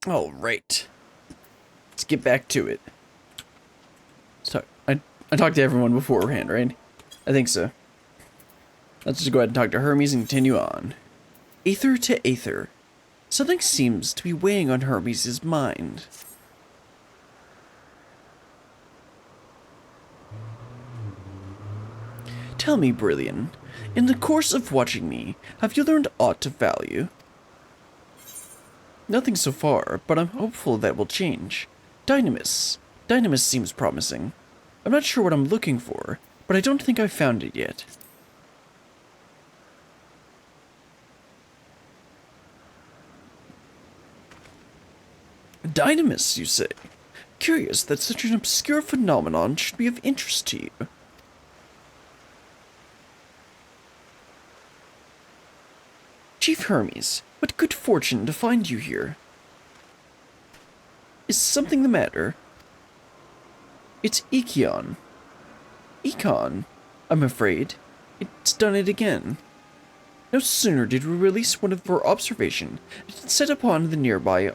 All right, let's get back to it. So I talked to everyone beforehand, right? I think so. Let's just go ahead and talk to Hermes and continue on. Aether to Aether. Something seems to be weighing on Hermes' mind. Tell me, Brilliant, in the course of watching me, have you learned aught of value? Nothing so far, but I'm hopeful that will change. Dynamis. Dynamis seems promising. I'm not sure what I'm looking for, but I don't think I've found it yet. Dynamis, you say? Curious that such an obscure phenomenon should be of interest to you. Chief Hermes, what good fortune to find you here. Is something the matter? It's Ekion. Econ, I'm afraid. It's done it again. No sooner did we release one for observation, it set upon the nearby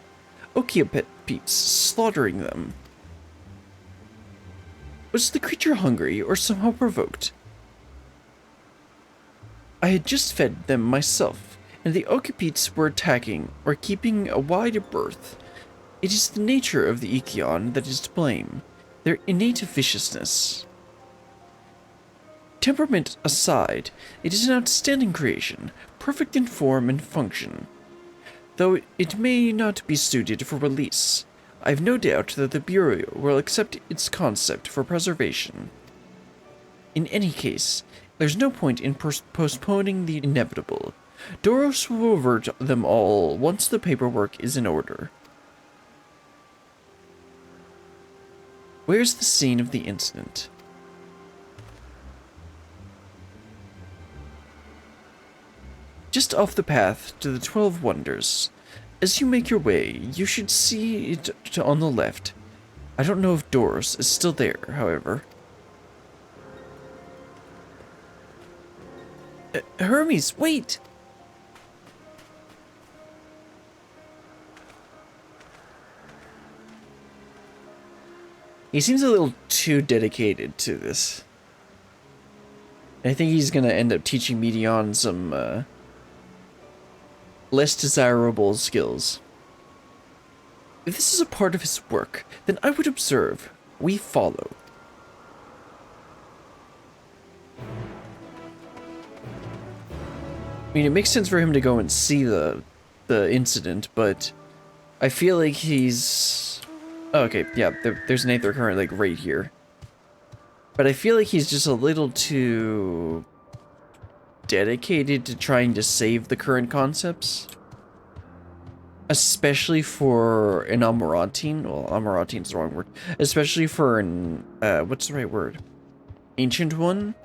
Okiopet slaughtering them. Was the creature hungry or somehow provoked? I had just fed them myself, and the Okipetes were attacking or keeping a wide berth. It is the nature of the Ekion that is to blame, their innate viciousness. Temperament aside, it is an outstanding creation, perfect in form and function. Though it may not be suited for release, I have no doubt that the Bureau will accept its concept for preservation. In any case, there's no point in postponing the inevitable. Doros will revert them all once the paperwork is in order. Where's the scene of the incident? Just off the path to the 12 Wonders. As you make your way, you should see it on the left. I don't know if Doros is still there, however. Hermes, wait! He seems a little too dedicated to this. I think he's gonna end up teaching Meteion some, less desirable skills. If this is a part of his work, then I would observe. We follow. I mean, it makes sense for him to go and see the incident, but I feel like he's... Oh, okay, yeah, there's an Aether current, like, right here. But I feel like he's just a little too dedicated to trying to save the current concepts. Especially for an Amarantine. Well, Amarantine's the wrong word. Especially for an, what's the right word? Ancient one?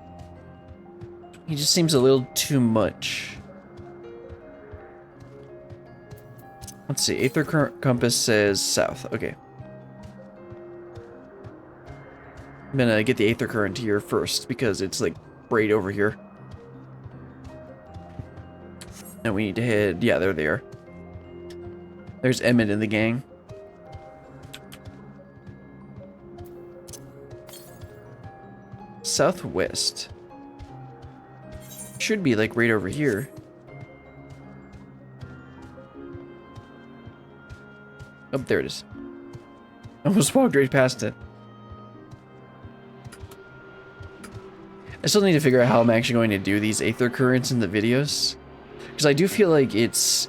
He just seems a little too much. Let's see, Aether current compass says south. Okay. I'm gonna get the Aether current here first because it's like right over here. And we need to head, yeah, they're there. There's Emmett and the gang. Southwest. Should be like right over here. Oh, there it is. Almost walked right past it. I still need to figure out how I'm actually going to do these Aether currents in the videos. Because I do feel like it's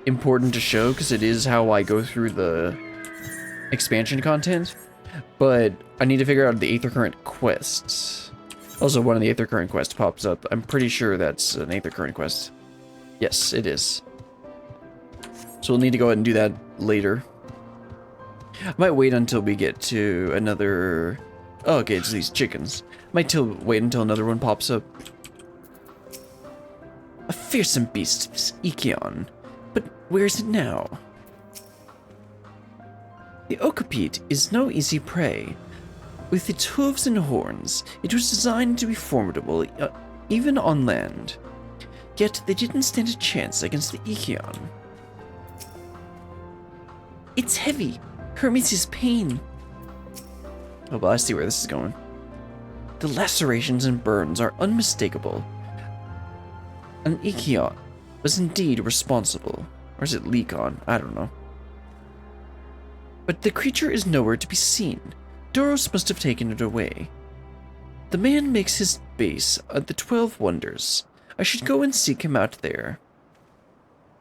important to show, because it is how I go through the expansion content. But I need to figure out the Aether current quests. Also, one of the Aether current quests pops up. I'm pretty sure that's an Aether current quest. Yes, it is. So we'll need to go ahead and do that later. I might wait until we get to another... Oh, okay, it's these chickens. Might wait until another one pops up. A fearsome beast, this Ekion. But where is it now? The Okapete is no easy prey. With its hooves and horns, it was designed to be formidable, even on land. Yet they didn't stand a chance against the Ekion. It's heavy. Hermes' pain. Oh, well, I see where this is going. The lacerations and burns are unmistakable. An Ikion was indeed responsible. Or is it Leakon? I don't know. But the creature is nowhere to be seen. Doros must have taken it away. The man makes his base at the 12 Wonders. I should go and seek him out there.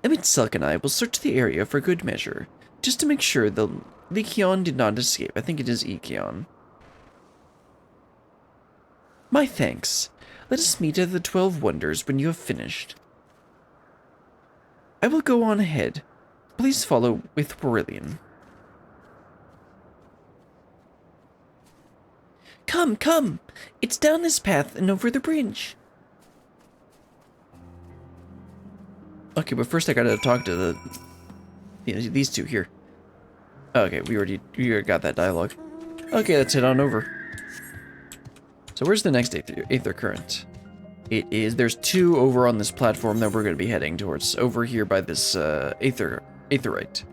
Emet-selch and I will search the area for good measure, just to make sure the Leakion did not escape. I think it is Ikion. My thanks. Let us meet at the 12 Wonders when you have finished. I will go on ahead. Please follow with Aurelian. Come, come! It's down this path and over the bridge. Okay, but first I gotta talk to these two here. Okay, we already got that dialogue. Okay, let's head on over. So where's the next Aether Current? There's two over on this platform that we're gonna be heading towards. Over here by this Aetherite.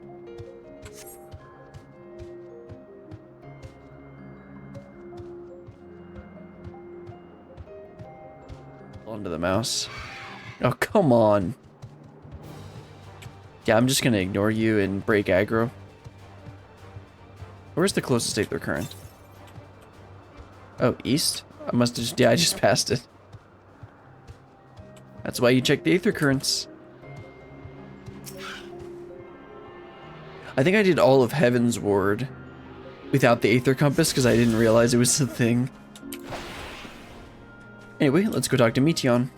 Onto the mouse. Oh, come on. Yeah, I'm just gonna ignore you and break aggro. Where's the closest Aether Current? Oh, east? I must have just, yeah, I just passed it. That's why you check the Aether Currents. I think I did all of Heaven's Ward without the Aether Compass because I didn't realize it was a thing. Anyway, let's go talk to Meteion.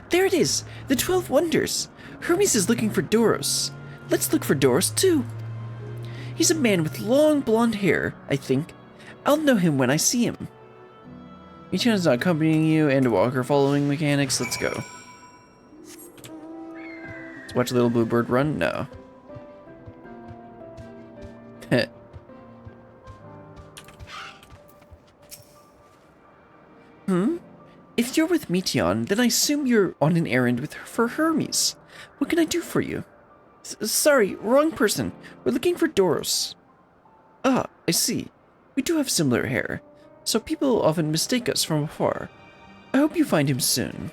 There it is! The 12 Wonders! Hermes is looking for Doros. Let's look for Doros too. He's a man with long blonde hair, I think. I'll know him when I see him. Meteion is not accompanying you, Endwalker following mechanics. Let's go. Let's watch Little Blue Bird run? No. Heh. If you're with Meteion, then I assume you're on an errand for Hermes. What can I do for you? Sorry, wrong person. We're looking for Doros. Ah, I see. We do have similar hair, so people often mistake us from afar. I hope you find him soon.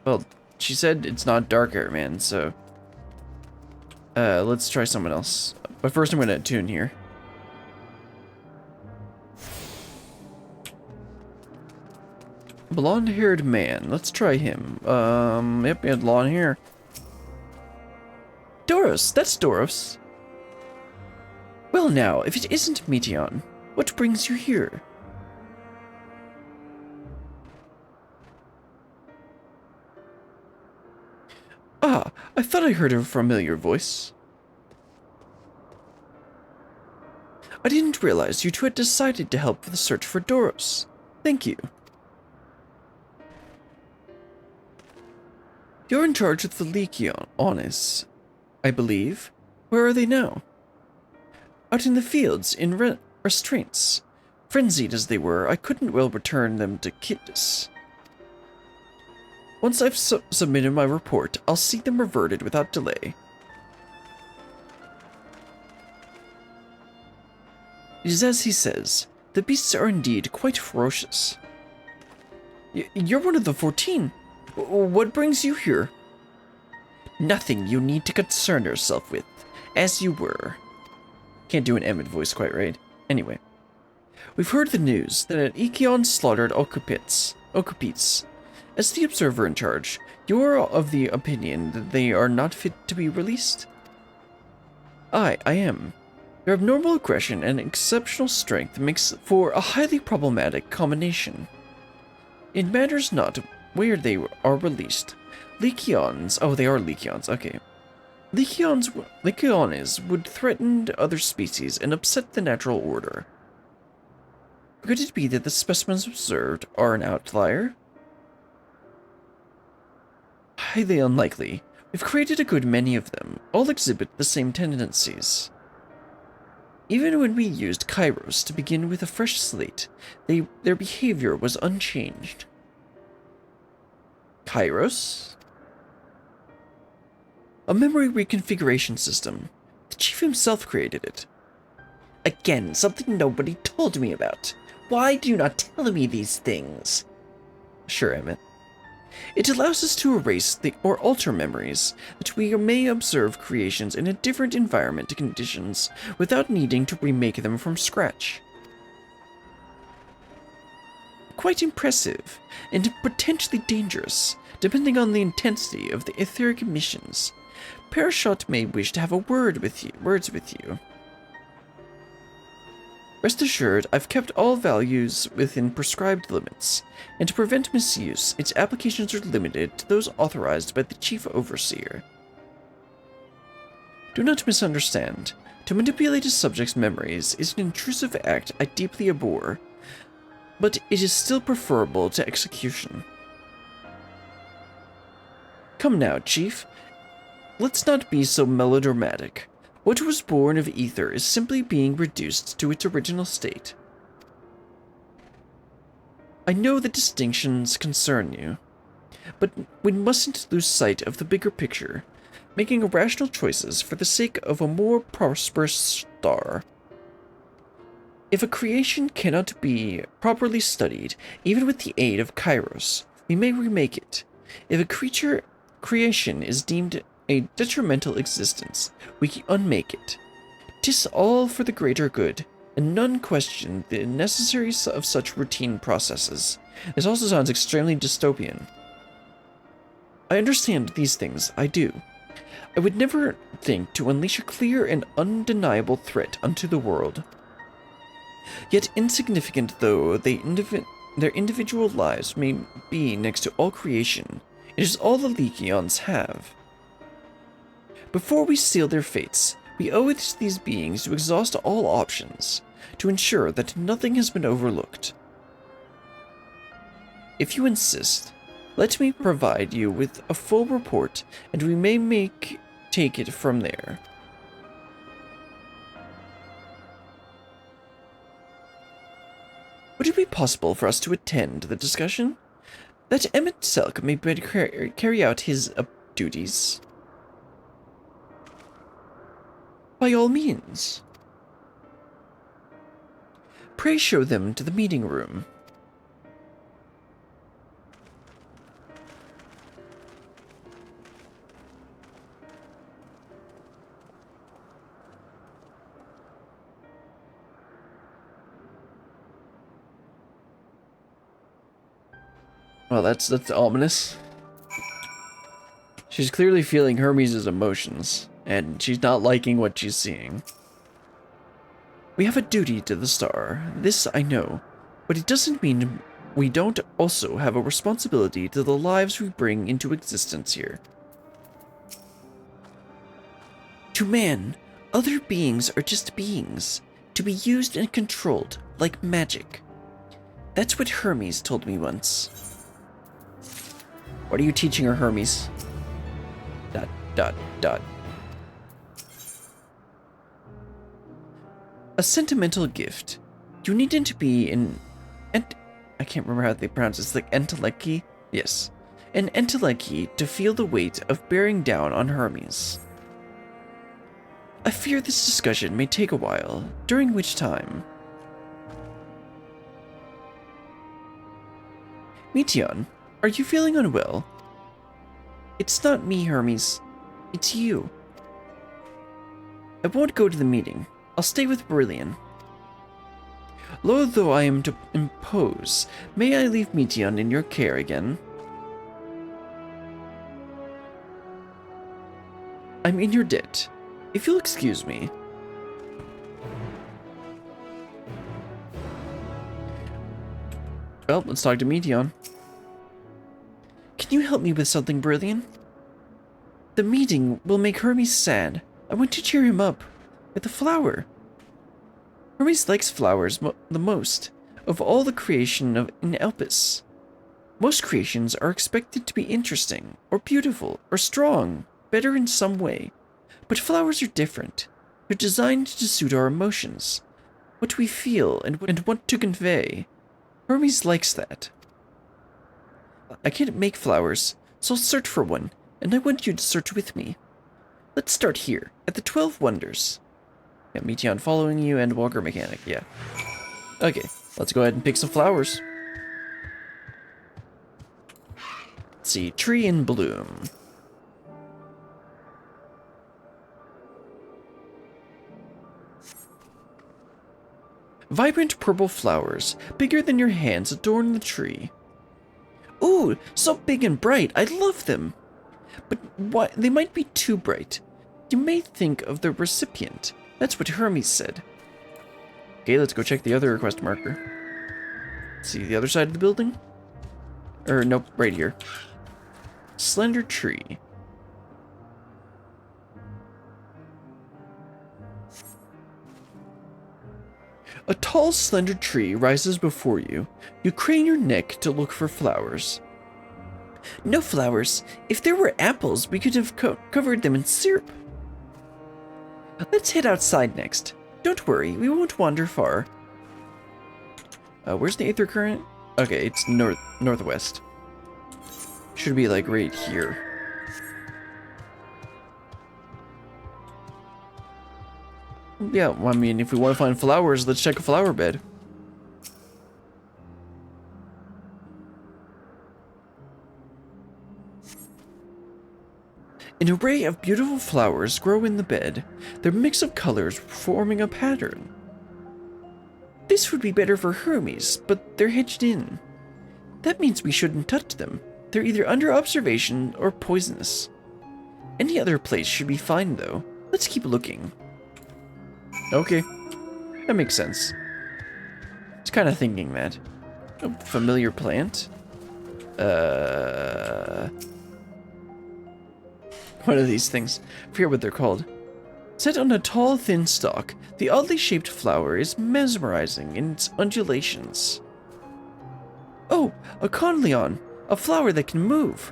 Well, she said it's not dark hair, man, so... let's try someone else. But first I'm gonna attune here. Blonde-haired man. Let's try him. Yep, he had blonde hair. Doros! That's Doros! Well now, if it isn't Meteion, what brings you here? Ah, I thought I heard a familiar voice. I didn't realize you two had decided to help with the search for Doros. Thank you. You're in charge of the Leakiones, I believe. Where are they now? Out in the fields, in restraints. Frenzied as they were, I couldn't well return them to Kittis. Once I've submitted my report, I'll see them reverted without delay. It is as he says. The beasts are indeed quite ferocious. You're one of the 14. What brings you here? Nothing you need to concern yourself with, as you were. Can't do an Emmett voice quite right. Anyway, we've heard the news that an Ikion slaughtered Okupits. As the observer in charge, you're of the opinion that they are not fit to be released? I am. Their abnormal aggression and exceptional strength makes for a highly problematic combination. It matters not where they are released. Leakiones, oh, they are Leakiones, okay. Leakiones would threaten other species and upset the natural order. Could it be that the specimens observed are an outlier? Highly unlikely. We've created a good many of them. All exhibit the same tendencies. Even when we used Kairos to begin with a fresh slate, their behavior was unchanged. Kairos? A memory reconfiguration system. The chief himself created it. Again, something nobody told me about. Why do you not tell me these things? Sure, Emmett. It allows us to erase or alter memories that we may observe creations in a different environment conditions without needing to remake them from scratch. Quite impressive, and potentially dangerous, depending on the intensity of the etheric emissions. Parashot may wish to have words with you. Rest assured, I've kept all values within prescribed limits, and to prevent misuse, its applications are limited to those authorized by the Chief Overseer. Do not misunderstand. To manipulate a subject's memories is an intrusive act I deeply abhor, but it is still preferable to execution. Come now, Chief. Let's not be so melodramatic. What was born of ether is simply being reduced to its original state. I know the distinctions concern you, but we mustn't lose sight of the bigger picture, making rational choices for the sake of a more prosperous star. If a creation cannot be properly studied, even with the aid of Kairos, we may remake it. If a creation is deemed a detrimental existence, we unmake it. 'Tis all for the greater good, and none question the necessaries of such routine processes. This also sounds extremely dystopian. I understand these things, I do. I would never think to unleash a clear and undeniable threat unto the world. Yet insignificant though their individual lives may be next to all creation, it is all the Legions have. Before we seal their fates, we owe it to these beings to exhaust all options, to ensure that nothing has been overlooked. If you insist, let me provide you with a full report, and we may take it from there. Would it be possible for us to attend the discussion? That emet-selch may carry out his duties. By all means. Pray show them to the meeting room. Well, that's ominous. She's clearly feeling Hermes' emotions, and she's not liking what she's seeing. We have a duty to the star, this I know, but it doesn't mean we don't also have a responsibility to the lives we bring into existence here. To man, other beings are just beings, to be used and controlled like magic. That's what Hermes told me once. What are you teaching her, Hermes? ... A sentimental gift. You needn't be I can't remember how they pronounce it. It's like entelechy? Yes. An entelechy to feel the weight of bearing down on Hermes. I fear this discussion may take a while, during which time... Meteion, are you feeling unwell? It's not me, Hermes. It's you. I won't go to the meeting. I'll stay with Brillian. Loath though I am to impose, may I leave Meteion in your care again? I'm in your debt. If you'll excuse me. Well, let's talk to Meteion. Can you help me with something, Brillian? The meeting will make Hermes sad. I want to cheer him up with a flower. Hermes likes flowers the most of all the creation in Elpis. Most creations are expected to be interesting, or beautiful, or strong, better in some way. But flowers are different. They're designed to suit our emotions, what we feel and want to convey. Hermes likes that. I can't make flowers, so I'll search for one, and I want you to search with me. Let's start here, at the 12 Wonders. Yeah, Meteion following you, Endwalker mechanic, yeah. Okay, let's go ahead and pick some flowers. Let's see, tree in bloom. Vibrant purple flowers, bigger than your hands, adorn the tree. Ooh, so big and bright, I love them. But why, they might be too bright. You may think of the recipient. That's what Hermes said. Okay, let's go check the other request marker. See the other side of the building? Or nope, right here. Slender tree. A tall, slender tree rises before you. You crane your neck to look for flowers. No flowers. If there were apples, we could have covered them in syrup. Let's head outside next. Don't worry, we won't wander far. Where's the Aether Current? Okay, it's northwest. Should be like right here. Yeah, well, I mean, if we want to find flowers, let's check a flower bed. An array of beautiful flowers grow in the bed, their mix of colors forming a pattern. This would be better for Hermes, but they're hedged in. That means we shouldn't touch them. They're either under observation or poisonous. Any other place should be fine, though. Let's keep looking. Okay, that makes sense. I was kind of thinking that. Oh, familiar plant? What are these things? I forget what they're called. Set on a tall, thin stalk, the oddly shaped flower is mesmerizing in its undulations. Oh, a conleon, a flower that can move.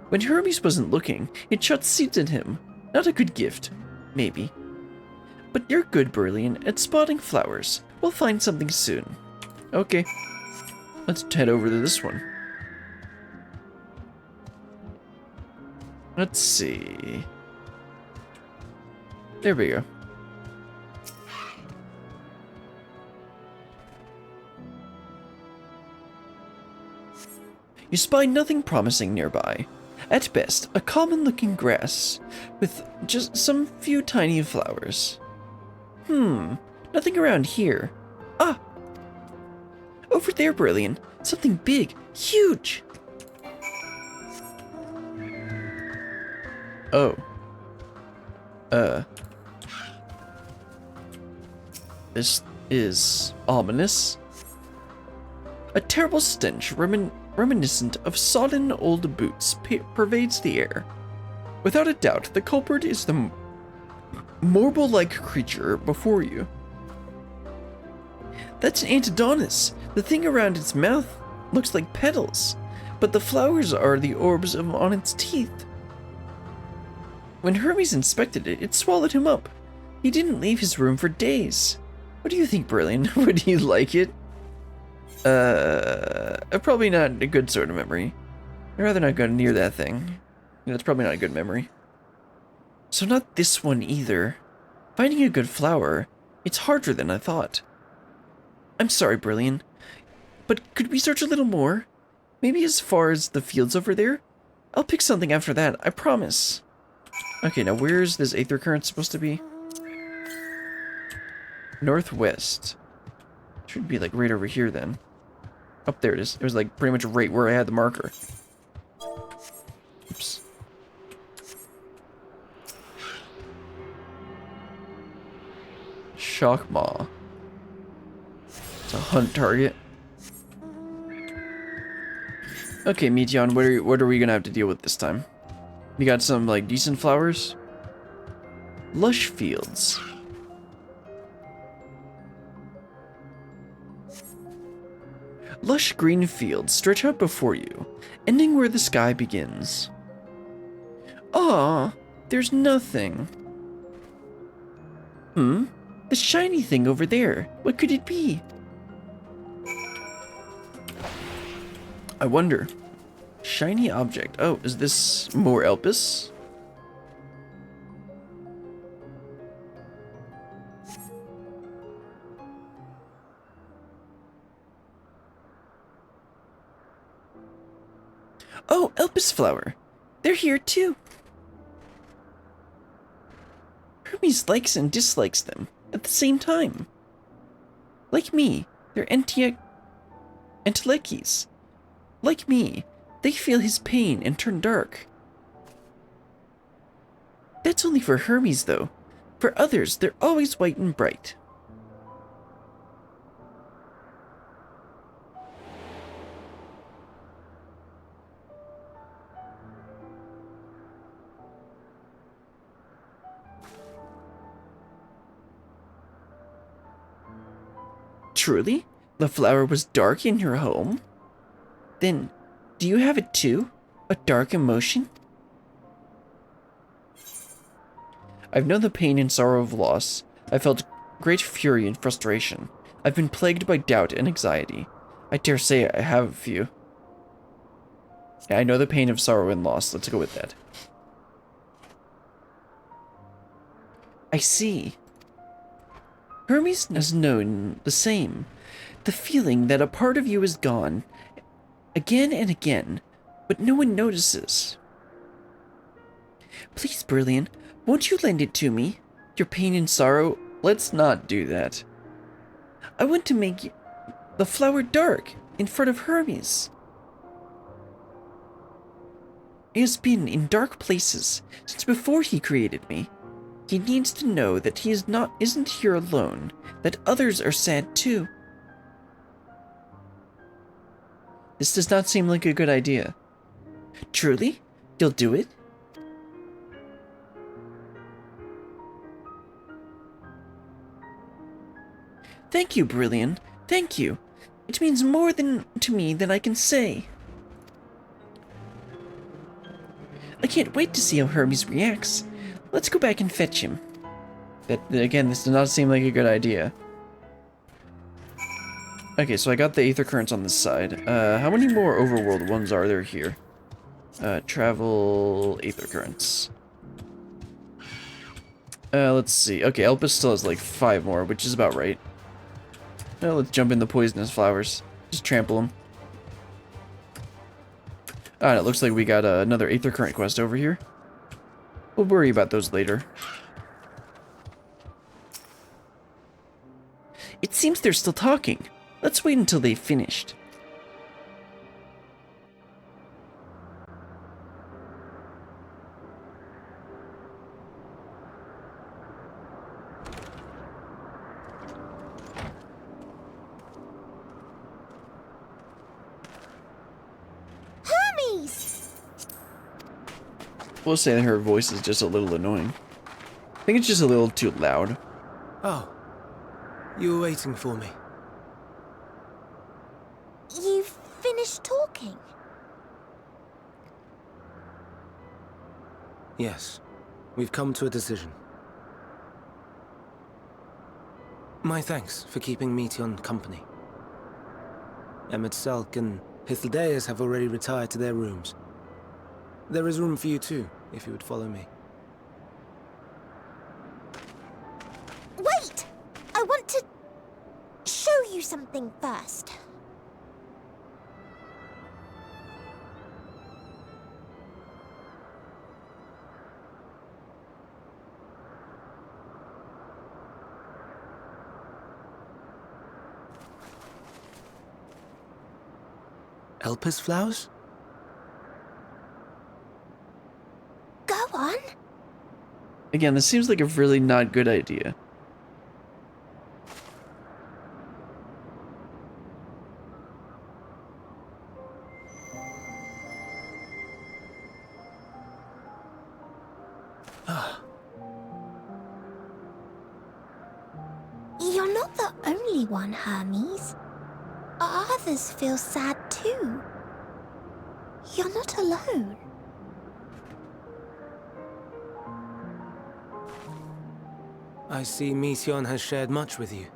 When Hermes wasn't looking, it shot seeds in him. Not a good gift, maybe. But you're good, Brilliant, at spotting flowers. We'll find something soon. Okay, let's head over to this one. Let's see. There we go. You spy nothing promising nearby. At best, a common-looking grass with just some few tiny flowers. Nothing around here. Ah! Over there, Brilliant. Something big, huge. Oh. This is ominous. A terrible stench reminiscent of sodden old boots pervades the air. Without a doubt, the culprit is the marble-like creature before you. That's an Antidonis. The thing around its mouth looks like petals, but the flowers are the orbs on its teeth. When Hermes inspected it, it swallowed him up. He didn't leave his room for days. What do you think, Brilliant? Would he like it? Probably not a good sort of memory. I'd rather not go near that thing. That's probably not a good memory. So not this one either. Finding a good flower, it's harder than I thought. I'm sorry, Brilliant, but could we search a little more? Maybe as far as the fields over there? I'll pick something after that, I promise. Okay, now where's this Aether Current supposed to be? Northwest. Should be like right over here then. Up there it is. It was like pretty much right where I had the marker. Oops. Shockmaw. It's a hunt target. Okay, Meteion, what are we gonna have to deal with this time? You got some like decent flowers? Lush fields. Lush green fields stretch out before you, ending where the sky begins. Ah, there's nothing. The shiny thing over there. What could it be? I wonder. Shiny object. Oh, is this more Elpis? Elpis flower. They're here too. Hermes likes and dislikes them at the same time. Like me, they're entelechis. Like me, they feel his pain and turn dark. That's only for Hermes, though. For others, they're always white and bright. Truly? The flower was dark in your home? Then, do you have it too? A dark emotion? I've known the pain and sorrow of loss. I felt great fury and frustration. I've been plagued by doubt and anxiety. I dare say I have a few. Yeah, I know the pain of sorrow and loss. Let's go with that. I see. Hermes has known the same. The feeling that a part of you is gone, again and again, but no one notices. Please, Brilliant, won't you lend it to me? Your pain and sorrow? Let's not do that. I want to make the flower dark in front of Hermes. He has been in dark places since before he created me. He needs to know that he isn't here alone, that others are sad too. This does not seem like a good idea. Truly? You'll do it? Thank you, Brilliant. Thank you. It means more to me than I can say. I can't wait to see how Hermes reacts. Let's go back and fetch him. Again, this does not seem like a good idea. Okay, so I got the Aether Currents on this side. How many more overworld ones are there here? Travel Aether Currents. Let's see. Okay, Elpis still has like 5 more, which is about right. Let's jump in the poisonous flowers. Just trample them. Alright, it looks like we got another Aether Current quest over here. We'll worry about those later. It seems they're still talking. Let's wait until they've finished. Hermes! We'll say that her voice is just a little annoying. I think it's just a little too loud. Oh, you were waiting for me. You've finished talking? Yes, we've come to a decision. My thanks for keeping Meteion company. Emet-selch and Hythlodaeus have already retired to their rooms. There is room for you too, if you would follow me. Wait! I want to show you something first. Elpis flowers? Go on. Again, this seems like a really not good idea. You're not the only one, Hermes. Others feel sad too. You're not alone. I see Meteion has shared much with you.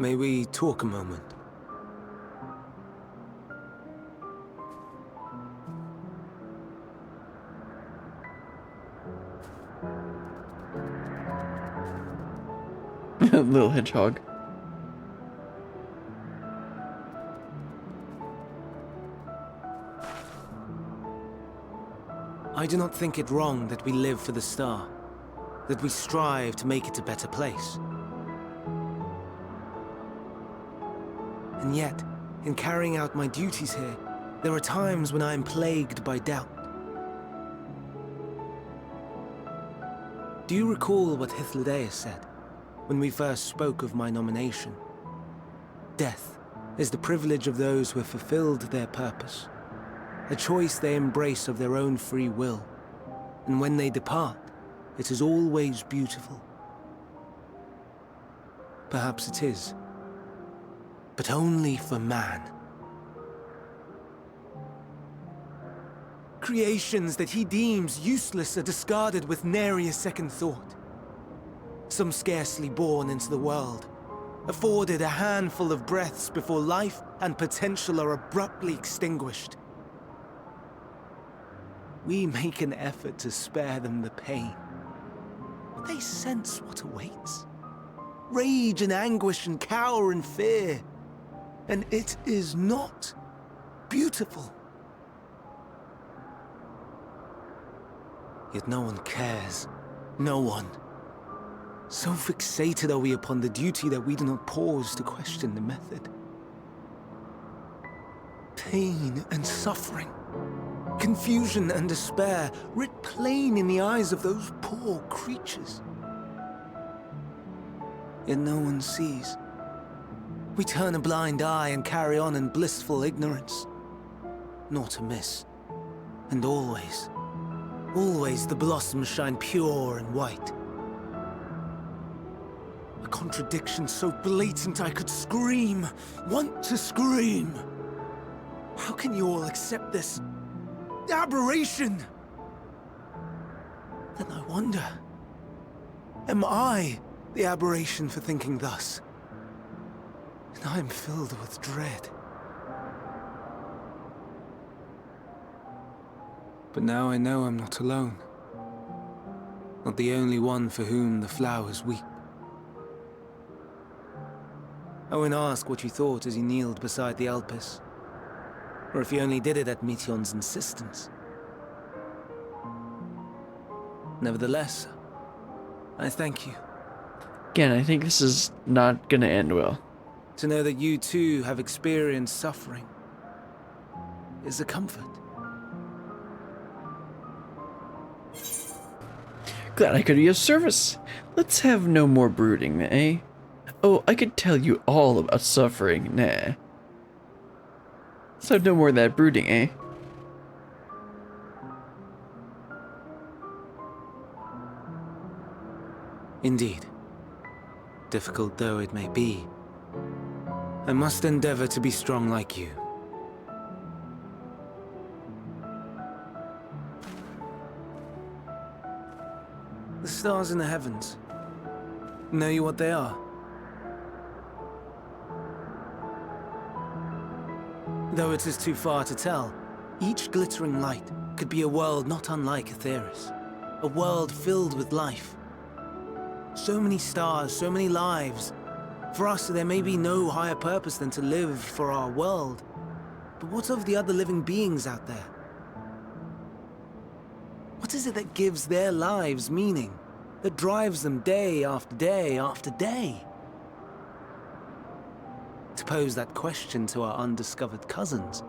May we talk a moment? Little hedgehog. I do not think it wrong that we live for the star, that we strive to make it a better place. And yet, in carrying out my duties here, there are times when I am plagued by doubt. Do you recall what Hythlodaeus said when we first spoke of my nomination? Death is the privilege of those who have fulfilled their purpose, a choice they embrace of their own free will, and when they depart, it is always beautiful. Perhaps it is, but only for man. Creations that he deems useless are discarded with nary a second thought. Some scarcely born into the world, afforded a handful of breaths before life and potential are abruptly extinguished. We make an effort to spare them the pain, but they sense what awaits. Rage and anguish and cower and fear, and it is not beautiful. Yet no one cares. No one. So fixated are we upon the duty that we do not pause to question the method. Pain and suffering, confusion and despair, writ plain in the eyes of those poor creatures. Yet no one sees. We turn a blind eye and carry on in blissful ignorance. Nor to miss. And always, always the blossoms shine pure and white. A contradiction so blatant I could scream, want to scream. How can you all accept this aberration? Then I wonder, am I the aberration for thinking thus? And I am filled with dread. But now I know I'm not alone. Not the only one for whom the flowers weep. I won't ask what you thought as you kneeled beside the Elpis, or if you only did it at Meteion's insistence. Nevertheless, I thank you. Again, I think this is not gonna end well. To know that you too have experienced suffering is a comfort. Glad I could be of service. Let's have no more brooding, eh? Oh, I could tell you all about suffering, nah. Let's have no more of that brooding, eh? Indeed. Difficult though it may be, I must endeavor to be strong like you. The stars in the heavens. Know you what they are? Though it is too far to tell, each glittering light could be a world not unlike Aetheris. A world filled with life. So many stars, so many lives. For us, there may be no higher purpose than to live for our world. But what of the other living beings out there? What is it that gives their lives meaning? That drives them day after day after day? To pose that question to our undiscovered cousins,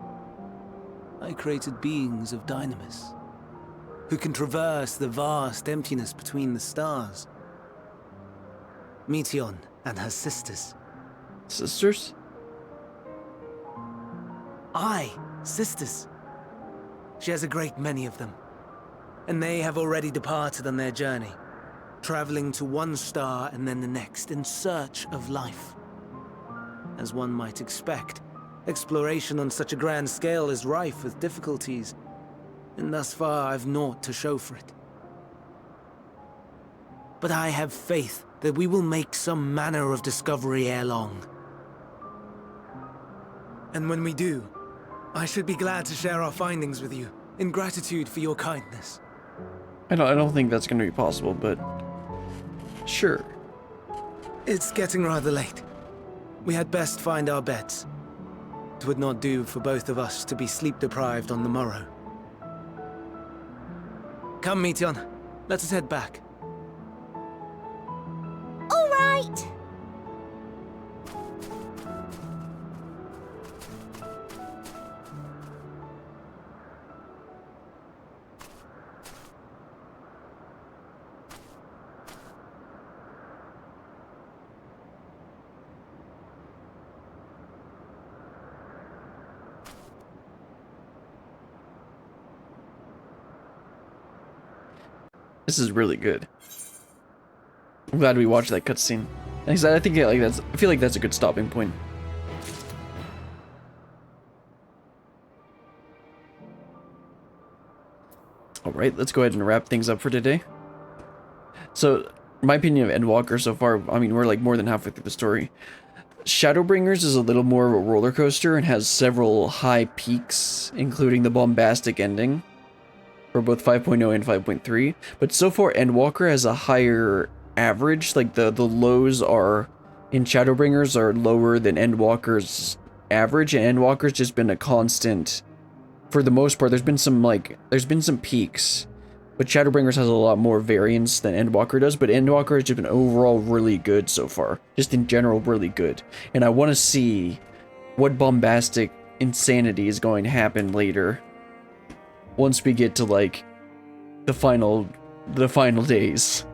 I created beings of dynamis, who can traverse the vast emptiness between the stars. Meteion and her sisters. Sisters? Aye, sisters. She has a great many of them, and they have already departed on their journey, traveling to one star and then the next in search of life. As one might expect, exploration on such a grand scale is rife with difficulties, and thus far I've naught to show for it. But I have faith that we will make some manner of discovery ere long. And when we do, I should be glad to share our findings with you, in gratitude for your kindness. I don't think that's going to be possible, but sure. It's getting rather late. We had best find our beds. It would not do for both of us to be sleep-deprived on the morrow. Come, Meteion. Let us head back. All right. This is really good. I'm glad we watched that cutscene. I think I feel like that's a good stopping point. Alright, let's go ahead and wrap things up for today. So, my opinion of Endwalker so far, I mean, we're like more than halfway through the story. Shadowbringers is a little more of a roller coaster and has several high peaks, including the bombastic ending for both 5.0 and 5.3. But so far, Endwalker has a higher average. Like the lows are in Shadowbringers are lower than Endwalker's average, and Endwalker's just been a constant. For the most part, there's been some peaks, but Shadowbringers has a lot more variance than Endwalker does. But Endwalker has just been overall really good so far, just in general really good. And I want to see what bombastic insanity is going to happen later, once we get to like the final days.